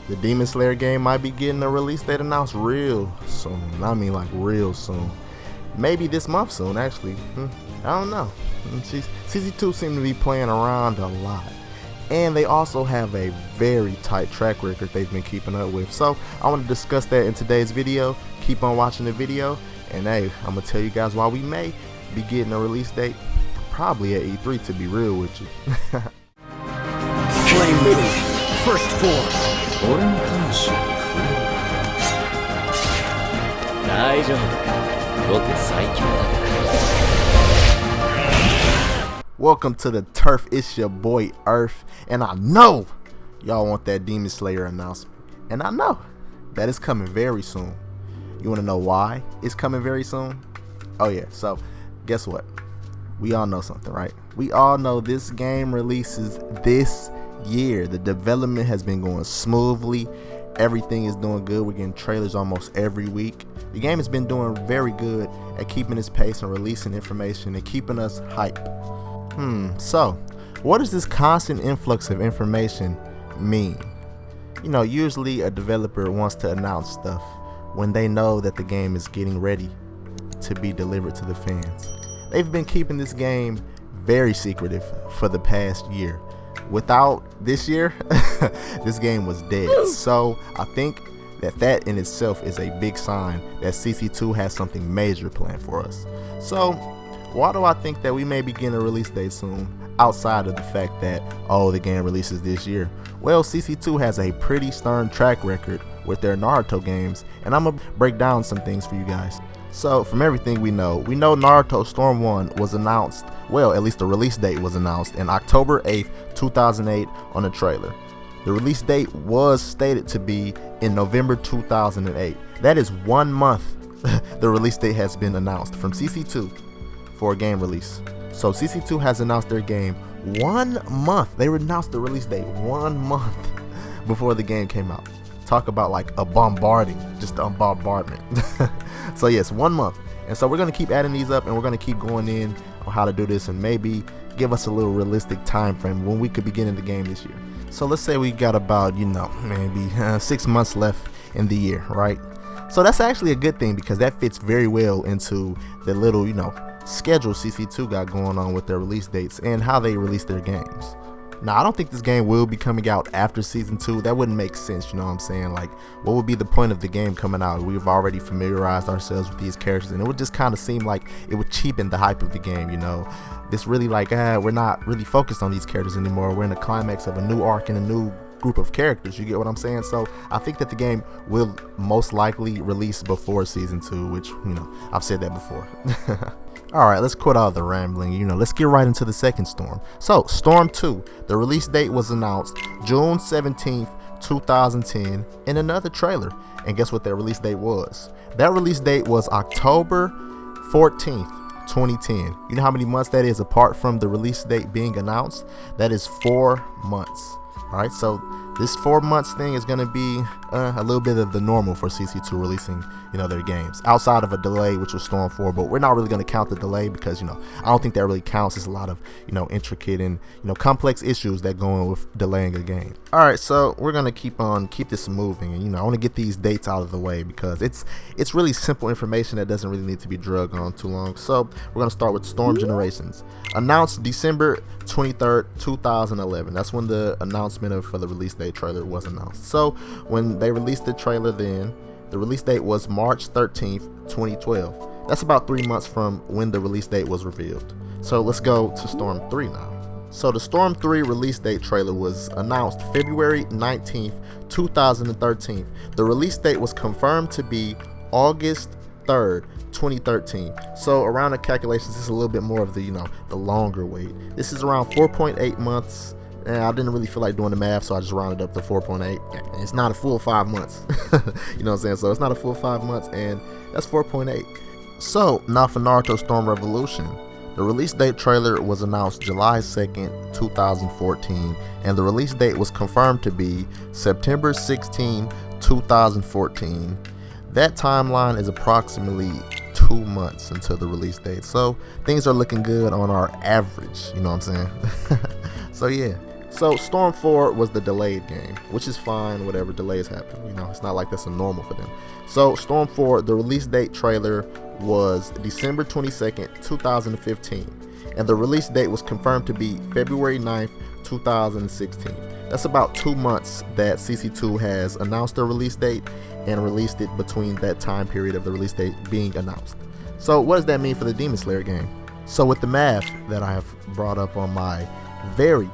The Demon Slayer game might be getting a release date announced real soon. I mean like real soon. Maybe this month soon actually. I don't know. CC2 seem to be playing around a lot. And they also have a very tight track record they've been keeping up with. So I want to discuss that in today's video. Keep on watching the video. And hey, I'm going to tell you guys why we may be getting a release date. Probably at E3 to be real with you. Flame move, first form. 俺の魂を触れる。大丈夫。僕最強だから。 Welcome to the turf. It's your boy Earth, and I know y'all want that Demon Slayer announcement, and I know that it's coming very soon. You want to know why it's coming very soon? Oh yeah, so guess what? We all know something, right? We all know this game releases this year. The development has been going smoothly. Everything is doing good. We're getting trailers almost every week. The game has been doing very good at keeping its pace and releasing information and keeping us hyped. So what does this constant influx of information mean? You know, usually a developer wants to announce stuff when they know that the game is getting ready to be delivered to the fans. They've been keeping this game very secretive for the past year. Without this year, this game was dead. So I think that in itself is a big sign that CC2 has something major planned for us. So why do I think that we may be getting a release date soon, outside of the fact that, oh, the game releases this year? Well, CC2 has a pretty stern track record with their Naruto games, and I'm gonna break down some things for you guys. So from everything we know Naruto Storm 1 was announced, well, at least the release date was announced in October 8th, 2008 on a trailer. The release date was stated to be in November 2008. That is 1 month the release date has been announced from CC2 for a game release. So CC2 has announced their game 1 month. They announced the release date 1 month before the game came out. Talk about like a bombarding, just a bombardment. So yes, 1 month. And so we're going to keep adding these up, and we're going to keep going in on how to do this, and maybe give us a little realistic time frame when we could begin in the game this year. So let's say we got about, maybe 6 months left in the year, right? So that's actually a good thing, because that fits very well into the little, schedule CC2 got going on with their release dates and how they release their games. Now, I don't think this game will be coming out after season 2. That wouldn't make sense, you know what I'm saying? Like, what would be the point of the game coming out? We've already familiarized ourselves with these characters, and it would just kind of seem like it would cheapen the hype of the game, This really like, we're not really focused on these characters anymore. We're in the climax of a new arc and a new group of characters, you get what I'm saying? So I think that the game will most likely release before season 2, which, I've said that before. Alright, let's quit all the rambling, let's get right into the second Storm. So, Storm 2, the release date was announced June 17th, 2010 in another trailer. And guess what their release date was? That release date was October 14th, 2010. You know how many months that is apart from the release date being announced? That is 4 months. Alright, so this 4 months thing is going to be a little bit of the normal for CC2 releasing, their games. Outside of a delay, which was Storm 4, but we're not really going to count the delay because, I don't think that really counts. There's a lot of, intricate and, complex issues that go on with delaying a game. Alright, so we're going to keep this moving. And, I want to get these dates out of the way because it's really simple information that doesn't really need to be drugged on too long. So we're going to start with Storm Generations. Announced December 23rd, 2011. That's when the announcement for the release date trailer was announced. So when they released the trailer then, the release date was March 13th, 2012. That's about 3 months from when the release date was revealed. So let's go to Storm 3 now. So the Storm 3 release date trailer was announced February 19th, 2013. The release date was confirmed to be August 3rd, 2013. So around the calculations, this is a little bit more of the, the longer wait. This is around 4.8 months. And I didn't really feel like doing the math, so I just rounded up to 4.8. It's not a full 5 months. You know what I'm saying? So it's not a full 5 months, and that's 4.8. So now for Naruto Storm Revolution. The release date trailer was announced July 2nd, 2014, and the release date was confirmed to be September 16, 2014. That timeline is approximately 2 months until the release date, so things are looking good on our average, you know what I'm saying? So yeah, So Storm 4 was the delayed game, which is fine, whatever delays happen. You know, it's not like that's a normal for them. So Storm 4, the release date trailer was December 22nd, 2015. And the release date was confirmed to be February 9th, 2016. That's about 2 months that CC2 has announced their release date and released it between that time period of the release date being announced. So what does that mean for the Demon Slayer game? So with the math that I have brought up on my very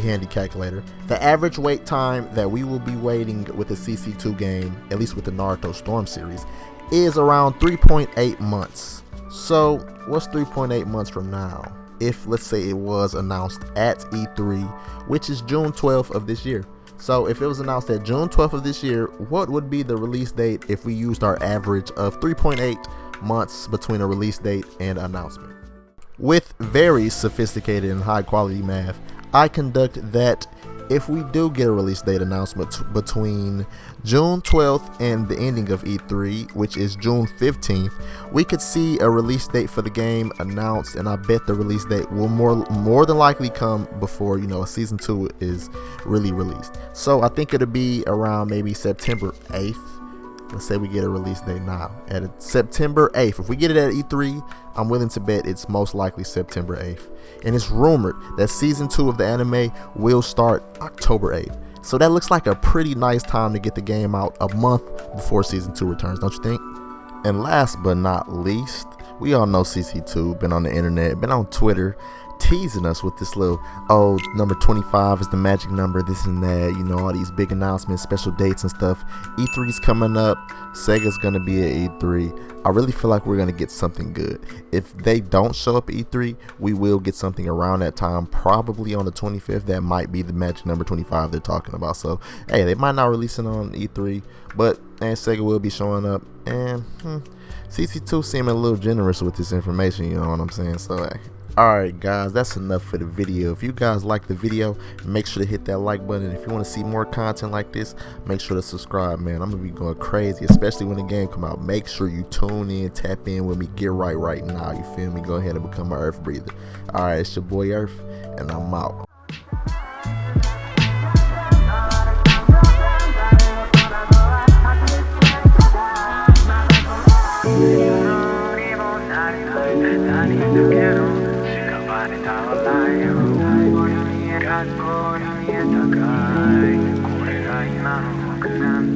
handy calculator, the average wait time that we will be waiting with the CC2 game, at least with the Naruto Storm series, is around 3.8 months. So what's 3.8 months from now? If let's say it was announced at E3, which is June 12th of this year. So if it was announced at June 12th of this year, what would be the release date if we used our average of 3.8 months between a release date and announcement? With very sophisticated and high quality math, I conduct that if we do get a release date announcement between June 12th and the ending of E3, which is June 15th, we could see a release date for the game announced, and I bet the release date will more than likely come before, you know, season 2 is really released. So I think it'll be around maybe September 8th. Let's say we get a release date now at September 8th. If we get it at E3, I'm willing to bet it's most likely September 8th. And it's rumored that season 2 of the anime will start October 8th. So that looks like a pretty nice time to get the game out, a month before season 2 returns, don't you think? And last but not least, we all know CC2, been on the internet, been on Twitter, teasing us with this little, oh, number 25 is the magic number, this and that, you know, all these big announcements, special dates and stuff. E3's coming up, Sega's gonna be at E3. I really feel like we're gonna get something good. If they don't show up at E3, we will get something around that time, probably on the 25th. That might be the magic number 25 they're talking about. So hey, they might not release it on E3, but Sega will be showing up, and CC2 seeming a little generous with this information, you know what I'm saying? So hey. Alright guys, that's enough for the video. If you guys like the video, make sure to hit that like button. If you want to see more content like this, make sure to subscribe, man. I'm gonna be going crazy, especially when the game come out. Make sure you tune in, tap in with me, get right now, you feel me? Go ahead and become an Earth breather. Alright, it's your boy Earth, and I'm out. Got caught in the dark eye. これが今の僕なんだ